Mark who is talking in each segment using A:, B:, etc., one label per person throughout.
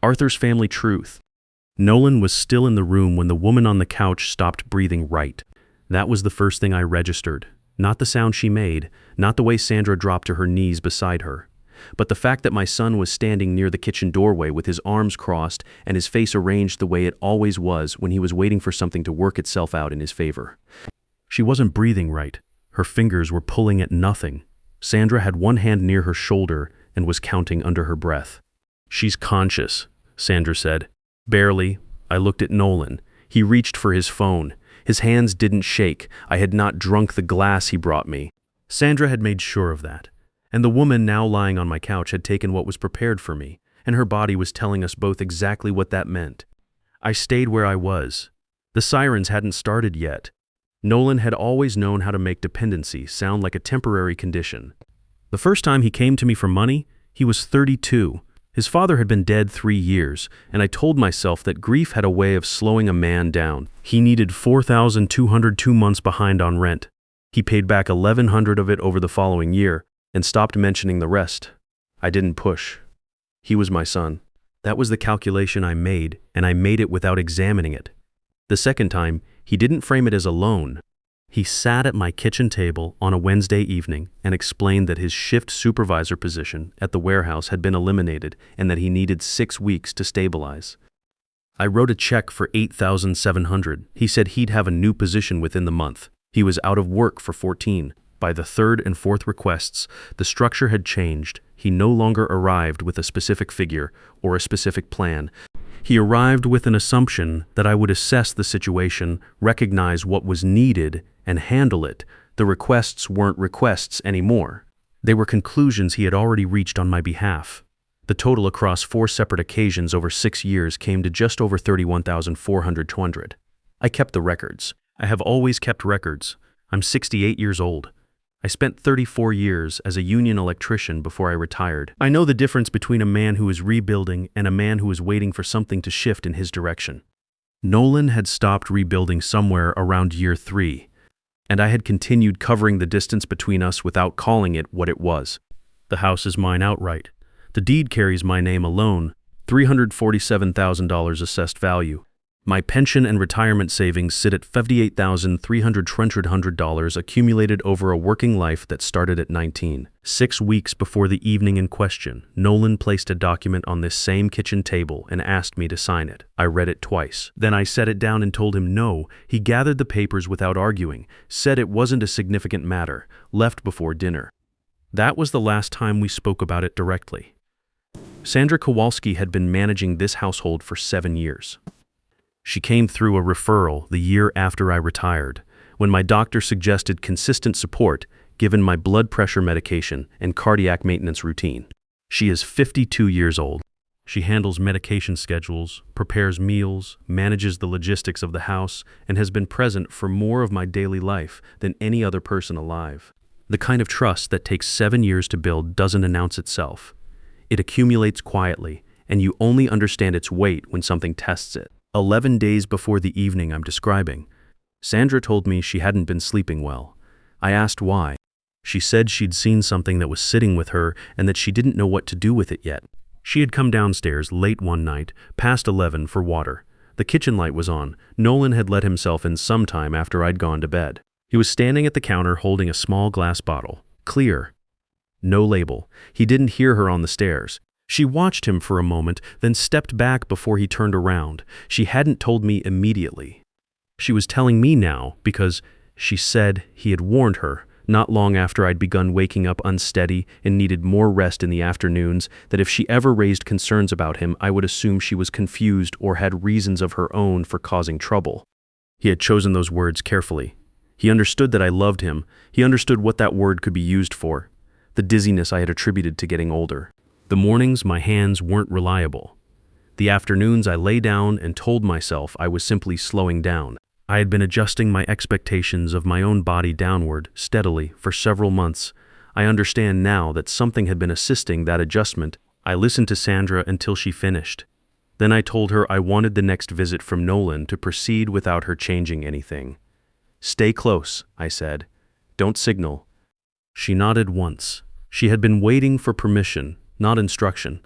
A: Arthur's Family Truth. Nolan was still in the room when the woman on the couch stopped breathing right. That was the first thing I registered. Not the sound she made, not the way Sandra dropped to her knees beside her, but the fact that my son was standing near the kitchen doorway with his arms crossed and his face arranged the way it always was when he was waiting for something to work itself out in his favor. She wasn't breathing right. Her fingers were pulling at nothing. Sandra had one hand near her shoulder and was counting under her breath. "She's conscious," Sandra said. "Barely." I looked at Nolan. He reached for his phone. His hands didn't shake. I had not drunk the glass he brought me. Sandra had made sure of that. And the woman now lying on my couch had taken what was prepared for me, and her body was telling us both exactly what that meant. I stayed where I was. The sirens hadn't started yet. Nolan had always known how to make dependency sound like a temporary condition. The first time he came to me for money, he was 32. His father had been dead 3 years, and I told myself that grief had a way of slowing a man down. He needed $4,200, 2 months behind on rent. He paid back $1,100 of it over the following year, and stopped mentioning the rest. I didn't push. He was my son. That was the calculation I made, and I made it without examining it. The second time, he didn't frame it as a loan. He sat at my kitchen table on a Wednesday evening and explained that his shift supervisor position at the warehouse had been eliminated and that he needed 6 weeks to stabilize. I wrote a check for $8,700. He said he'd have a new position within the month. He was out of work for 14. By the third and fourth requests, the structure had changed. He no longer arrived with a specific figure or a specific plan. He arrived with an assumption that I would assess the situation, recognize what was needed, and handle it. The requests weren't requests anymore. They were conclusions he had already reached on my behalf. The total across 4 separate occasions over 6 years came to just over $31,400. I kept the records. I have always kept records. I'm 68 years old. I spent 34 years as a union electrician before I retired. I know the difference between a man who is rebuilding and a man who is waiting for something to shift in his direction. Nolan had stopped rebuilding somewhere around year 3, and I had continued covering the distance between us without calling it what it was. The house is mine outright. The deed carries my name alone, $347,000 assessed value. My pension and retirement savings sit at $58,300 accumulated over a working life that started at 19. 6 weeks before the evening in question, Nolan placed a document on this same kitchen table and asked me to sign it. I read it twice. Then I set it down and told him no. He gathered the papers without arguing, said it wasn't a significant matter, left before dinner. That was the last time we spoke about it directly. Sandra Kowalski had been managing this household for 7 years. She came through a referral the year after I retired, when my doctor suggested consistent support given my blood pressure medication and cardiac maintenance routine. She is 52 years old. She handles medication schedules, prepares meals, manages the logistics of the house, and has been present for more of my daily life than any other person alive. The kind of trust that takes 7 years to build doesn't announce itself. It accumulates quietly, and you only understand its weight when something tests it. 11 days before the evening I'm describing, Sandra told me she hadn't been sleeping well. I asked why. She said she'd seen something that was sitting with her and that she didn't know what to do with it yet. She had come downstairs late one night, past 11, for water. The kitchen light was on. Nolan had let himself in sometime after I'd gone to bed. He was standing at the counter holding a small glass bottle. Clear. No label. He didn't hear her on the stairs. She watched him for a moment, then stepped back before he turned around. She hadn't told me immediately. She was telling me now because she said he had warned her, not long after I'd begun waking up unsteady and needed more rest in the afternoons, that if she ever raised concerns about him, I would assume she was confused or had reasons of her own for causing trouble. He had chosen those words carefully. He understood that I loved him. He understood what that word could be used for. The dizziness I had attributed to getting older. The mornings, my hands weren't reliable. The afternoons, I lay down and told myself I was simply slowing down. I had been adjusting my expectations of my own body downward, steadily, for several months. I understand now that something had been assisting that adjustment. I listened to Sandra until she finished. Then I told her I wanted the next visit from Nolan to proceed without her changing anything. "Stay close," I said. "Don't signal." She nodded once. She had been waiting for permission, not instruction.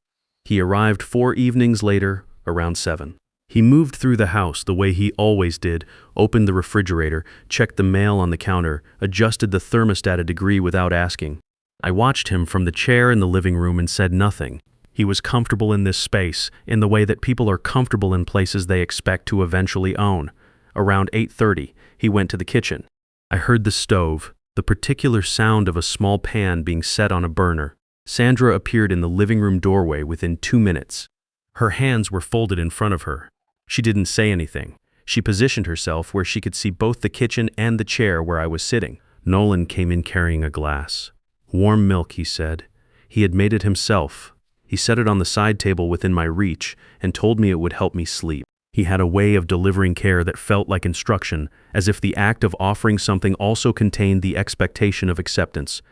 A: He arrived 4 evenings later, around 7. He moved through the house the way he always did, opened the refrigerator, checked the mail on the counter, adjusted the thermostat a degree without asking. I watched him from the chair in the living room and said nothing. He was comfortable in this space, in the way that people are comfortable in places they expect to eventually own. Around 8:30, he went to the kitchen. I heard the stove, the particular sound of a small pan being set on a burner. Sandra appeared in the living room doorway within 2 minutes. Her hands were folded in front of her. She didn't say anything. She positioned herself where she could see both the kitchen and the chair where I was sitting. Nolan came in carrying a glass. "Warm milk," he said. He had made it himself. He set it on the side table within my reach and told me it would help me sleep. He had a way of delivering care that felt like instruction, as if the act of offering something also contained the expectation of acceptance.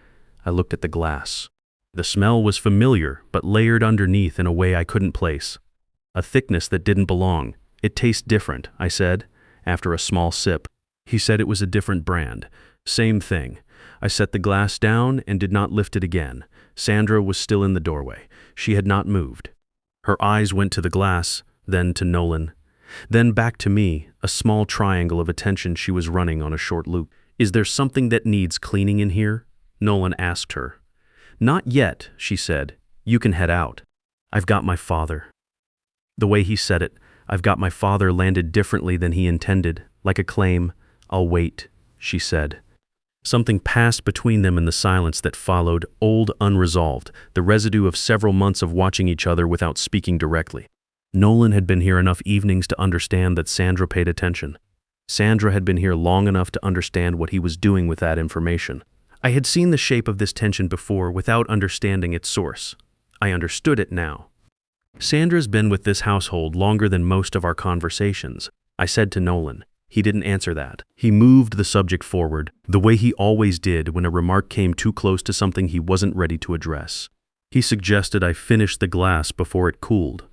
A: I looked at the glass. The smell was familiar, but layered underneath in a way I couldn't place. A thickness that didn't belong. "It tastes different," I said, after a small sip. He said it was a different brand. Same thing. I set the glass down and did not lift it again. Sandra was still in the doorway. She had not moved. Her eyes went to the glass, then to Nolan, then back to me, a small triangle of attention she was running on a short loop. "Is there something that needs cleaning in here?" Nolan asked her. "Not yet," she said. "You can head out." "I've got my father." The way he said it, "I've got my father," landed differently than he intended, like a claim. "I'll wait," she said. Something passed between them in the silence that followed, old, unresolved, the residue of several months of watching each other without speaking directly. Nolan had been here enough evenings to understand that Sandra paid attention. Sandra had been here long enough to understand what he was doing with that information. I had seen the shape of this tension before without understanding its source. I understood it now. "Sandra's been with this household longer than most of our conversations," I said to Nolan. He didn't answer that. He moved the subject forward, the way he always did when a remark came too close to something he wasn't ready to address. He suggested I finish the glass before it cooled.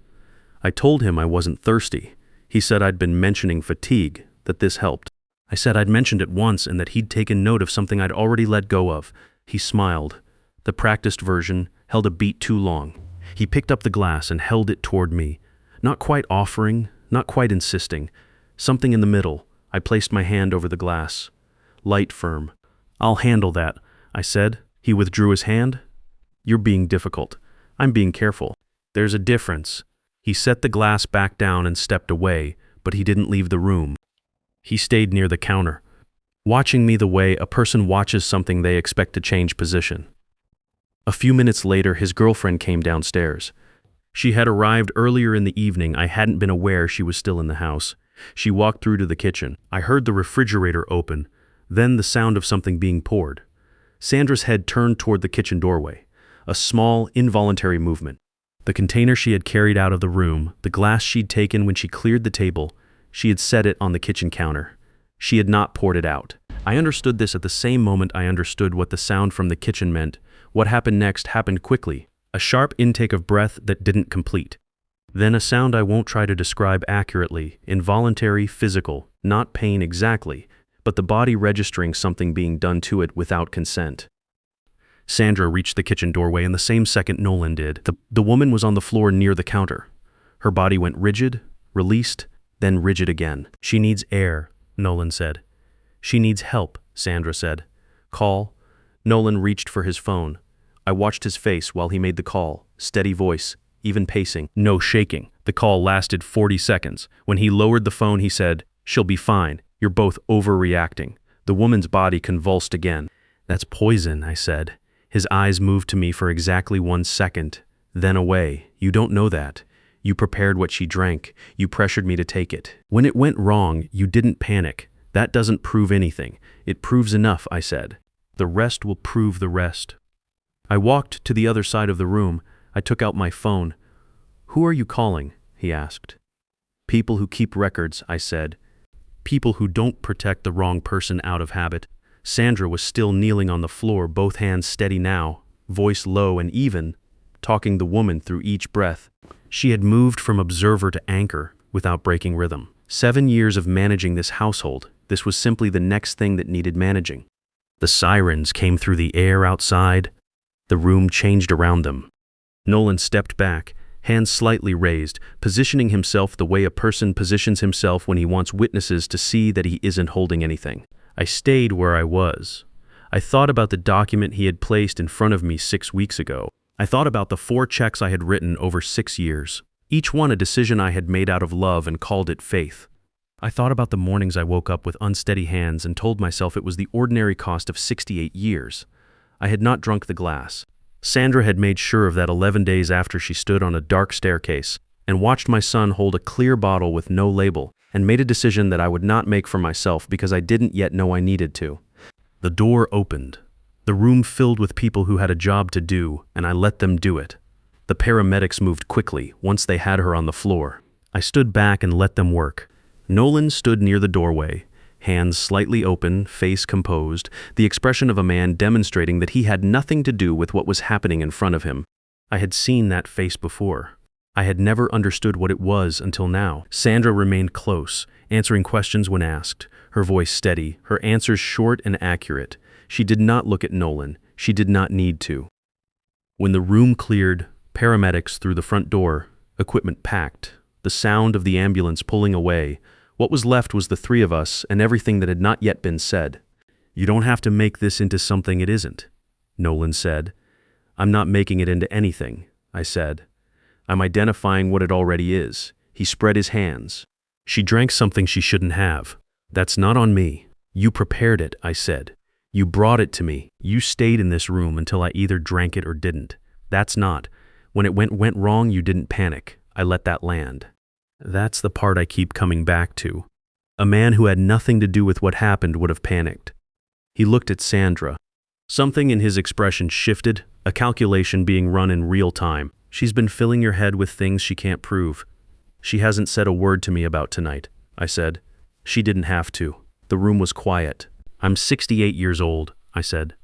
A: I told him I wasn't thirsty. He said I'd been mentioning fatigue, that this helped. I said I'd mentioned it once and that he'd taken note of something I'd already let go of. He smiled. The practiced version held a beat too long. He picked up the glass and held it toward me. Not quite offering, not quite insisting. Something in the middle. I placed my hand over the glass. Light, firm. "I'll handle that," I said. He withdrew his hand. "You're being difficult. I'm being careful. There's a difference." He set the glass back down and stepped away, but he didn't leave the room. He stayed near the counter, watching me the way a person watches something they expect to change position. A few minutes later, his girlfriend came downstairs. She had arrived earlier in the evening. I hadn't been aware she was still in the house. She walked through to the kitchen. I heard the refrigerator open, then the sound of something being poured. Sandra's head turned toward the kitchen doorway, a small, involuntary movement. The container she had carried out of the room, the glass she'd taken when she cleared the table, she had set it on the kitchen counter. She had not poured it out. I understood this at the same moment I understood what the sound from the kitchen meant. What happened next happened quickly, a sharp intake of breath that didn't complete. Then a sound I won't try to describe accurately, involuntary, physical, not pain exactly, but the body registering something being done to it without consent. Sandra reached the kitchen doorway in the same second Nolan did. The woman was on the floor near the counter. Her body went rigid, released, then rigid again. "She needs air," Nolan said. "She needs help," Sandra said. "Call." Nolan reached for his phone. I watched his face while he made the call, steady voice, even pacing, no shaking. The call lasted 40 seconds. When he lowered the phone, he said, "She'll be fine. You're both overreacting." The woman's body convulsed again. "That's poison," I said. His eyes moved to me for exactly 1 second, then away. "You don't know that. You prepared what she drank. You pressured me to take it. When it went wrong, you didn't panic. That doesn't prove anything. It proves enough," I said. "The rest will prove the rest." I walked to the other side of the room. I took out my phone. "Who are you calling?" he asked. "People who keep records," I said. "People who don't protect the wrong person out of habit." Sandra was still kneeling on the floor, both hands steady now, voice low and even, talking the woman through each breath. She had moved from observer to anchor without breaking rhythm. 7 years of managing this household, this was simply the next thing that needed managing. The sirens came through the air outside. The room changed around them. Nolan stepped back, hands slightly raised, positioning himself the way a person positions himself when he wants witnesses to see that he isn't holding anything. I stayed where I was. I thought about the document he had placed in front of me 6 weeks ago. I thought about the 4 checks I had written over 6 years, each one a decision I had made out of love and called it faith. I thought about the mornings I woke up with unsteady hands and told myself it was the ordinary cost of 68 years. I had not drunk the glass. Sandra had made sure of that 11 days after she stood on a dark staircase and watched my son hold a clear bottle with no label and made a decision that I would not make for myself because I didn't yet know I needed to. The door opened. The room filled with people who had a job to do, and I let them do it. The paramedics moved quickly once they had her on the floor. I stood back and let them work. Nolan stood near the doorway, hands slightly open, face composed, the expression of a man demonstrating that he had nothing to do with what was happening in front of him. I had seen that face before. I had never understood what it was until now. Sandra remained close, answering questions when asked, her voice steady, her answers short and accurate. She did not look at Nolan. She did not need to. When the room cleared, paramedics through the front door, equipment packed, the sound of the ambulance pulling away, what was left was the 3 of us and everything that had not yet been said. "You don't have to make this into something it isn't," Nolan said. "I'm not making it into anything," I said. "I'm identifying what it already is." He spread his hands. "She drank something she shouldn't have. That's not on me. You prepared it," I said. "You brought it to me. You stayed in this room until I either drank it or didn't. That's not. When it went wrong, you didn't panic. I let that land." That's the part I keep coming back to. A man who had nothing to do with what happened would have panicked. He looked at Sandra. Something in his expression shifted, a calculation being run in real time. "She's been filling your head with things she can't prove. She hasn't said a word to me about tonight," I said. "She didn't have to." The room was quiet. "I'm 68 years old," I said.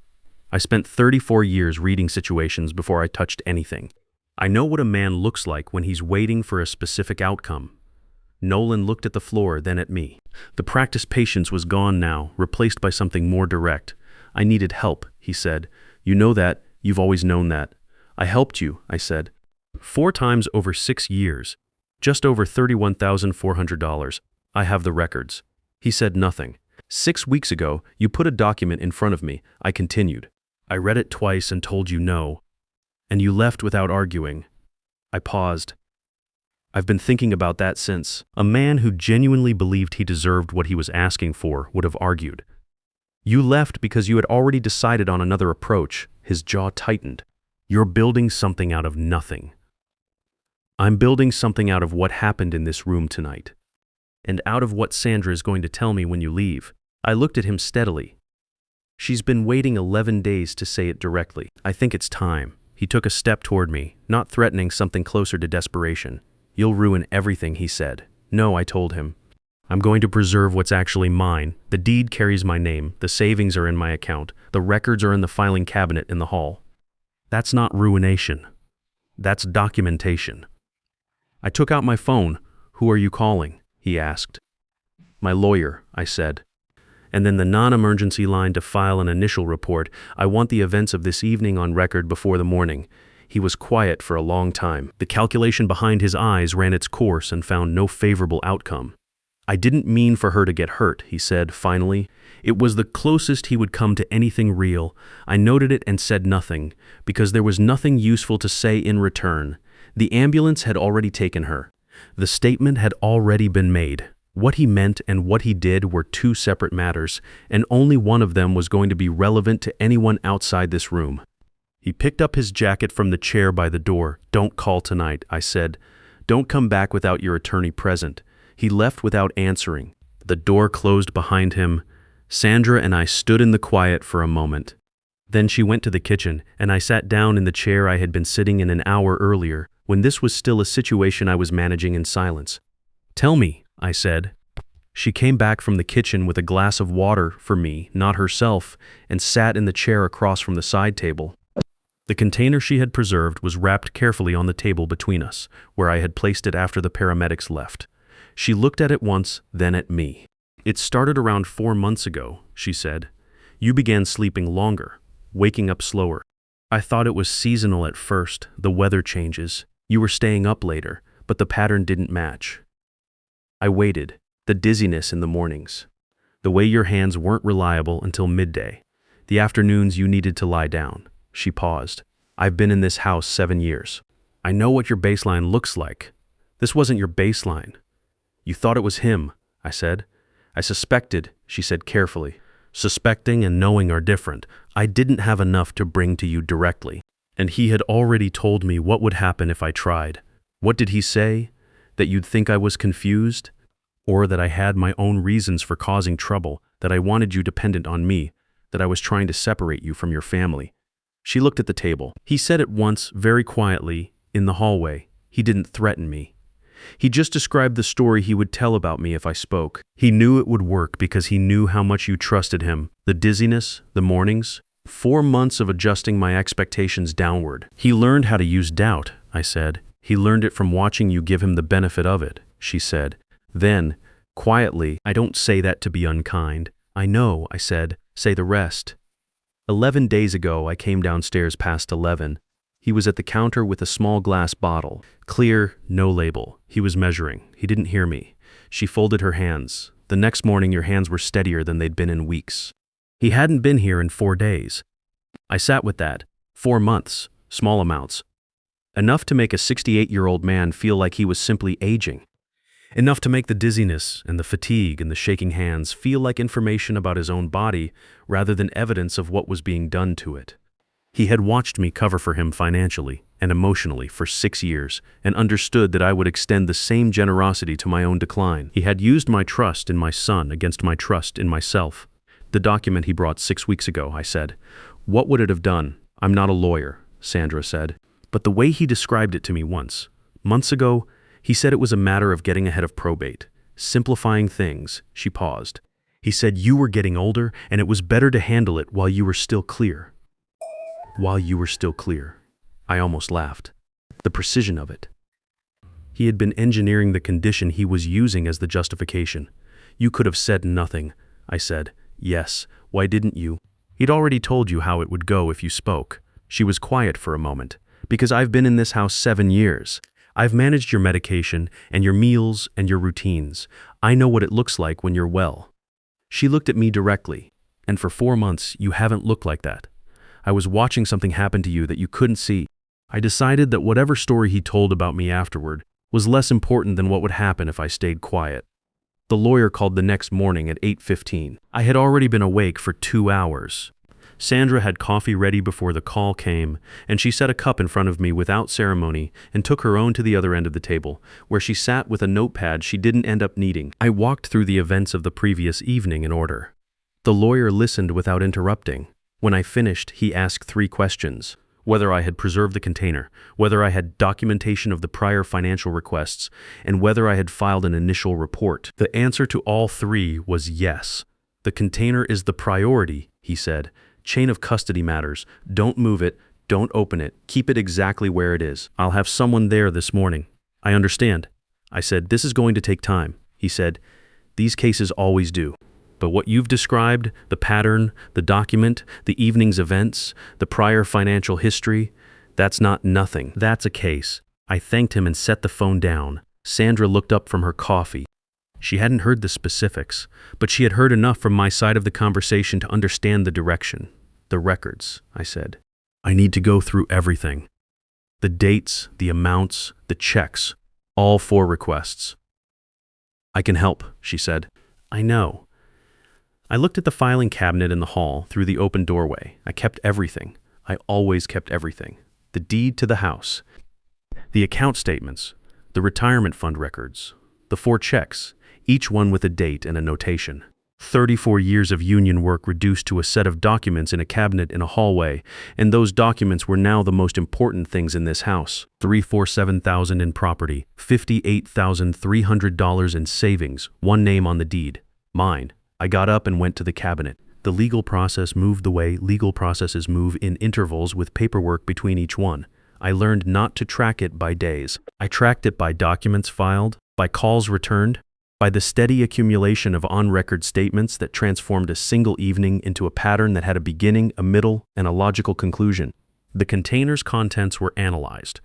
A: "I spent 34 years reading situations before I touched anything. I know what a man looks like when he's waiting for a specific outcome." Nolan looked at the floor, then at me. The practiced patience was gone now, replaced by something more direct. "I needed help," he said. "You know that. You've always known that." "I helped you," I said. 4 times over 6 years. Just over $31,400. I have the records." He said nothing. 6 weeks ago, you put a document in front of me," I continued. "I read it twice and told you no. And you left without arguing." I paused. "I've been thinking about that since." A man who genuinely believed he deserved what he was asking for would have argued. "You left because you had already decided on another approach." His jaw tightened. "You're building something out of nothing." "I'm building something out of what happened in this room tonight. And out of what Sandra is going to tell me when you leave." I looked at him steadily. "She's been waiting 11 days to say it directly. I think it's time." He took a step toward me, not threatening, something closer to desperation. "You'll ruin everything," he said. "No," I told him. "I'm going to preserve what's actually mine. The deed carries my name, the savings are in my account, the records are in the filing cabinet in the hall. That's not ruination. That's documentation." I took out my phone. "Who are you calling?" he asked. "My lawyer," I said. "And then the non-emergency line to file an initial report. I want the events of this evening on record before the morning." He was quiet for a long time. The calculation behind his eyes ran its course and found no favorable outcome. "I didn't mean for her to get hurt," he said finally. It was the closest he would come to anything real. I noted it and said nothing, because there was nothing useful to say in return. The ambulance had already taken her. The statement had already been made. What he meant and what he did were 2 separate matters, and only one of them was going to be relevant to anyone outside this room. He picked up his jacket from the chair by the door. "Don't call tonight," I said. "Don't come back without your attorney present." He left without answering. The door closed behind him. Sandra and I stood in the quiet for a moment. Then she went to the kitchen, and I sat down in the chair I had been sitting in an hour earlier, when this was still a situation I was managing in silence. "Tell me," I said. She came back from the kitchen with a glass of water for me, not herself, and sat in the chair across from the side table. The container she had preserved was wrapped carefully on the table between us, where I had placed it after the paramedics left. She looked at it once, then at me. "It started around 4 months ago," she said. "You began sleeping longer, waking up slower. I thought it was seasonal at first, the weather changes. You were staying up later, but the pattern didn't match. I waited, the dizziness in the mornings. The way your hands weren't reliable until midday. The afternoons you needed to lie down. She paused. I've been in this house 7 years. I know what your baseline looks like. This wasn't your baseline. You thought it was him, I said. I suspected, she said carefully. Suspecting and knowing are different. I didn't have enough to bring to you directly. And he had already told me what would happen if I tried. What did he say? That you'd think I was confused? Or that I had my own reasons for causing trouble, that I wanted you dependent on me, that I was trying to separate you from your family. She looked at the table. He said it once, very quietly, in the hallway. He didn't threaten me. He just described the story he would tell about me if I spoke. He knew it would work because he knew how much you trusted him. The dizziness, the mornings, 4 months of adjusting my expectations downward. He learned how to use doubt, I said. He learned it from watching you give him the benefit of it, she said. Then, quietly, I don't say that to be unkind. I know, I said. Say the rest. 11 days ago, I came downstairs past 11. He was at the counter with a small glass bottle. Clear, no label. He was measuring. He didn't hear me. She folded her hands. The next morning, your hands were steadier than they'd been in weeks. He hadn't been here in 4 days. I sat with that. 4 months. Small amounts. Enough to make a 68-year-old man feel like he was simply aging. Enough to make the dizziness and the fatigue and the shaking hands feel like information about his own body rather than evidence of what was being done to it. He had watched me cover for him financially and emotionally for 6 years and understood that I would extend the same generosity to my own decline. He had used my trust in my son against my trust in myself. The document he brought 6 weeks ago, I said. What would it have done? I'm not a lawyer, Sandra said. But the way he described it to me once, months ago, he said it was a matter of getting ahead of probate, simplifying things. She paused. He said you were getting older and it was better to handle it while you were still clear. While you were still clear. I almost laughed. The precision of it. He had been engineering the condition he was using as the justification. You could have said nothing, I said. Yes, why didn't you? He'd already told you how it would go if you spoke. She was quiet for a moment. Because I've been in this house 7 years. I've managed your medication and your meals and your routines. I know what it looks like when you're well. She looked at me directly, and for 4 months you haven't looked like that. I was watching something happen to you that you couldn't see. I decided that whatever story he told about me afterward was less important than what would happen if I stayed quiet. The lawyer called the next morning at 8:15. I had already been awake for 2 hours. Sandra had coffee ready before the call came, and she set a cup in front of me without ceremony and took her own to the other end of the table, where she sat with a notepad she didn't end up needing. I walked through the events of the previous evening in order. The lawyer listened without interrupting. When I finished, he asked 3 questions. Whether I had preserved the container, whether I had documentation of the prior financial requests, and whether I had filed an initial report. The answer to all 3 was yes. The container is the priority, he said. Chain of custody matters. Don't move it. Don't open it. Keep it exactly where it is. I'll have someone there this morning. I understand. I said, this is going to take time. He said, these cases always do. But what you've described, the pattern, the document, the evening's events, the prior financial history, that's not nothing. That's a case. I thanked him and set the phone down. Sandra looked up from her coffee. She hadn't heard the specifics, but she had heard enough from my side of the conversation to understand the direction. The records, I said. I need to go through everything. The dates, the amounts, the checks, all 4 requests. I can help, she said. I know. I looked at the filing cabinet in the hall through the open doorway. I kept everything. I always kept everything. The deed to the house, the account statements, the retirement fund records, the 4 checks, each one with a date and a notation. 34 years of union work reduced to a set of documents in a cabinet in a hallway, and those documents were now the most important things in this house. $347,000 in property, $58,300 in savings, 1 name on the deed, mine. I got up and went to the cabinet. The legal process moved the way legal processes move in intervals with paperwork between each one. I learned not to track it by days. I tracked it by documents filed, by calls returned, by the steady accumulation of on-record statements that transformed a single evening into a pattern that had a beginning, a middle, and a logical conclusion. The container's contents were analyzed.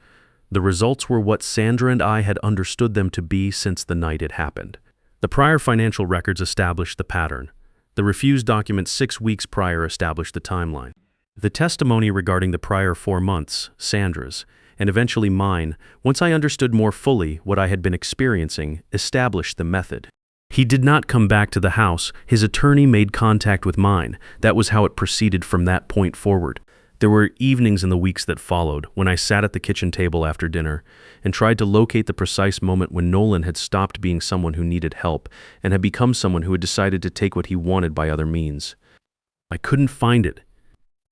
A: The results were what Sandra and I had understood them to be since the night it happened. The prior financial records established the pattern. The refused documents 6 weeks prior established the timeline. The testimony regarding the prior 4 months, Sandra's, and eventually mine, once I understood more fully what I had been experiencing, established the method. He did not come back to the house. His attorney made contact with mine. That was how it proceeded from that point forward. There were evenings in the weeks that followed when I sat at the kitchen table after dinner and tried to locate the precise moment when Nolan had stopped being someone who needed help and had become someone who had decided to take what he wanted by other means. I couldn't find it.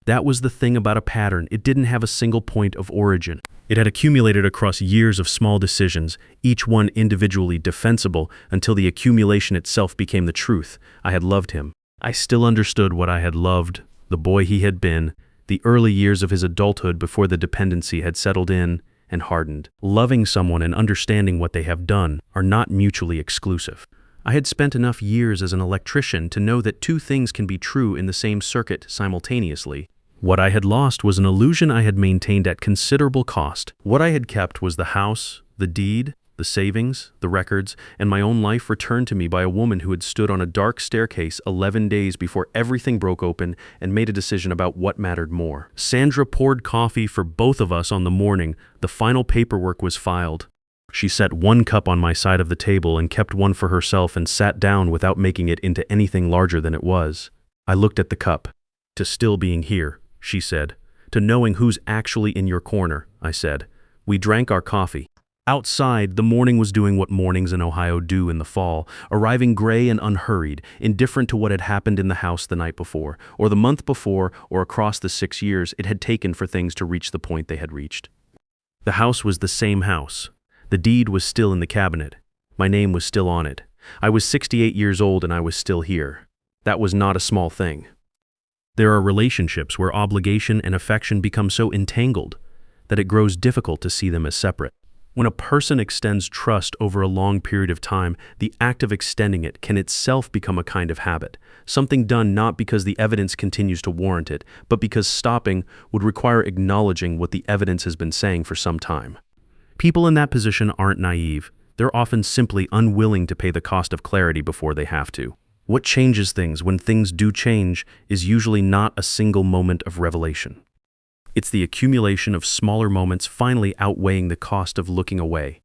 A: That was the thing about a pattern. It didn't have a single point of origin. It had accumulated across years of small decisions, each one individually defensible, until the accumulation itself became the truth. I had loved him. I still understood what I had loved, the boy he had been, the early years of his adulthood before the dependency had settled in and hardened. Loving someone and understanding what they have done are not mutually exclusive. I had spent enough years as an electrician to know that two things can be true in the same circuit simultaneously. What I had lost was an illusion I had maintained at considerable cost. What I had kept was the house, the deed, the savings, the records, and my own life returned to me by a woman who had stood on a dark staircase 11 days before everything broke open and made a decision about what mattered more. Sandra poured coffee for both of us on the morning the final paperwork was filed. She set 1 cup on my side of the table and kept one for herself and sat down without making it into anything larger than it was. I looked at the cup. To still being here, she said. To knowing who's actually in your corner, I said. We drank our coffee. Outside, the morning was doing what mornings in Ohio do in the fall, arriving gray and unhurried, indifferent to what had happened in the house the night before, or the month before, or across the 6 years it had taken for things to reach the point they had reached. The house was the same house. The deed was still in the cabinet. My name was still on it. I was 68 years old and I was still here. That was not a small thing. There are relationships where obligation and affection become so entangled that it grows difficult to see them as separate. When a person extends trust over a long period of time, the act of extending it can itself become a kind of habit, something done not because the evidence continues to warrant it, but because stopping would require acknowledging what the evidence has been saying for some time. People in that position aren't naive. They're often simply unwilling to pay the cost of clarity before they have to. What changes things when things do change is usually not a single moment of revelation. It's the accumulation of smaller moments finally outweighing the cost of looking away.